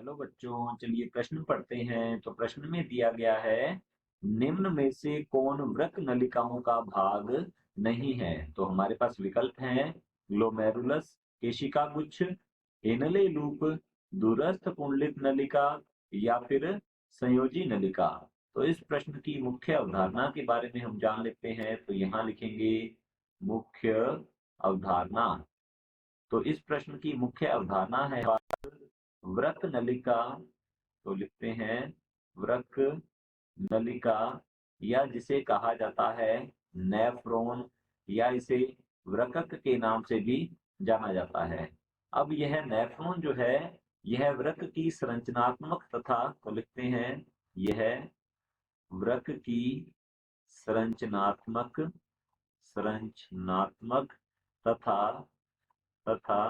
Hello बच्चों, चलिए प्रश्न पढ़ते हैं। तो प्रश्न में दिया गया है, निम्न में से कौन वृक्क नलिकाओं का भाग नहीं है। तो हमारे पास विकल्प हैं, ग्लोमेरुलस केशिका गुच्छ, हेनले लूप, दूरस्थ कुंडलित नलिका या फिर संयोजी नलिका। तो इस प्रश्न की मुख्य अवधारणा के बारे में हम जान लेते हैं। तो यहाँ लिखेंगे मुख्य अवधारणा। तो इस प्रश्न की मुख्य अवधारणा है वृक्क नलिका। तो लिखते हैं वृक्क नलिका, या जिसे कहा जाता है नेफ्रॉन, या इसे वृक्क के नाम से भी जाना जाता है। अब यह नेफ्रॉन जो है, यह वृक्क की संरचनात्मक तथा, तो लिखते हैं यह वृक्क की संरचनात्मक संरचनात्मक तथा तथा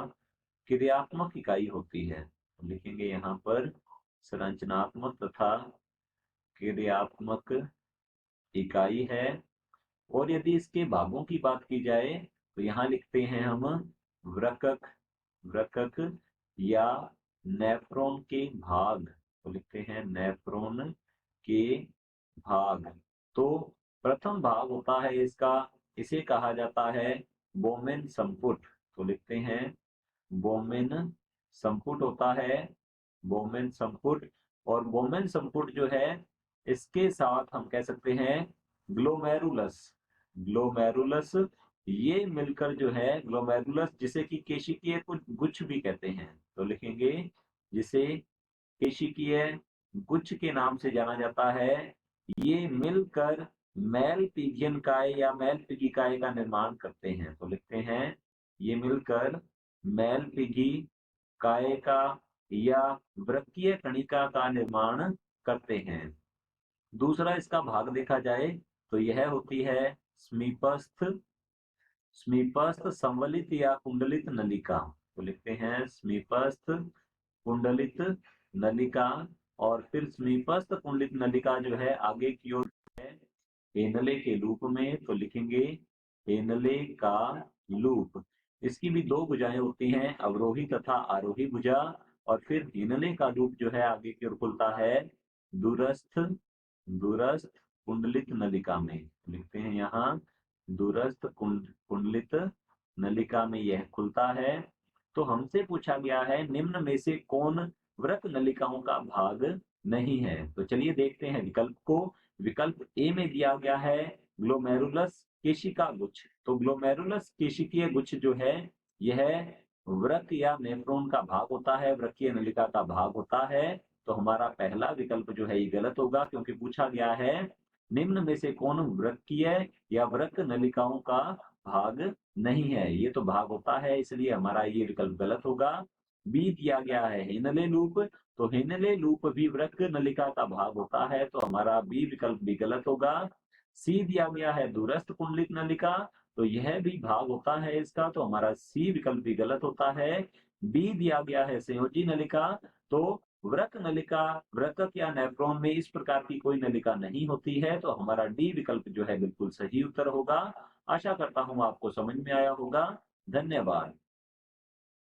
क्रियात्मक इकाई होती है। लिखेंगे यहाँ पर संरचनात्मक तथा क्रियात्मक इकाई है। और यदि इसके भागों की बात की जाए तो यहाँ लिखते हैं हम वृक्क वृक्क या नेफ्रॉन के भाग। तो लिखते हैं नेफ्रॉन के भाग। तो प्रथम भाग होता है इसका, इसे कहा जाता है बोमेन संपुट। तो लिखते हैं बोमेन संपुट होता है, बोमेन संपुट। और बोमेन संपुट जो है, इसके साथ हम कह सकते हैं ग्लोमेरुलस। ग्लोमेरुलस ये मिलकर जो है, ग्लोमेरुलस जिसे कि केशिकीय गुच्छ भी कहते हैं। तो लिखेंगे जिसे केशिकीय गुच्छ के नाम से जाना जाता है, ये मिलकर मेलपिगियन काय या मेलपिगी काय का निर्माण करते हैं। तो लिखते हैं ये मिलकर मेलपिगी काय का या वृक्कीय कणिका का निर्माण करते हैं। दूसरा इसका भाग देखा जाए तो यह होती है समीपस्थ समीपस्थ संवलित या कुंडलित नलिका। तो लिखते हैं समीपस्थ कुंडलित नलिका। और फिर समीपस्थ कुंडलित नलिका जो है आगे की ओर है हेनले के रूप में। तो लिखेंगे हेनले का लूप। इसकी भी दो भुजाएं होती हैं, अवरोही तथा आरोही भुजा। और फिर हेनले का लूप जो है आगे की ओर खुलता है दूरस्थ दूरस्थ कुंडलित नलिका में। लिखते हैं यहाँ दूरस्थ कुंडलित नलिका में यह खुलता है। तो हमसे पूछा गया है निम्न में से कौन वृक्क नलिकाओं का भाग नहीं है। तो चलिए देखते हैं विकल्प को। विकल्प ए में दिया गया है ग्लोमेरुलस केशिका गुच्छ। तो ग्लोमेरुलस केशिकीय गुच्छ जो है, यह वृक्क या नेफ्रॉन का भाग होता है, वृक्कीय नलिका का भाग होता है। तो हमारा पहला विकल्प जो है ये गलत होगा, क्योंकि पूछा गया है निम्न में से कौन वृक्कीय या वृक्क नलिकाओं का भाग नहीं है। ये तो भाग होता है, इसलिए हमारा ये विकल्प गलत होगा। बी दिया गया है हेनले लूप। तो हेनले लूप भी वृक्क नलिका का भाग होता है, तो हमारा बी विकल्प भी गलत होगा। सी दिया गया है दूरस्थ कुंडलित नलिका। तो यह भी भाग होता है इसका, तो हमारा सी विकल्प भी गलत होता है। बी दिया गया है संयोजी नलिका। तो वृक्क नलिका, वृक्क या नेफ्रॉन में इस प्रकार की कोई नलिका नहीं होती है, तो हमारा डी विकल्प जो है बिल्कुल सही उत्तर होगा। आशा करता हूं आपको समझ में आया होगा। धन्यवाद।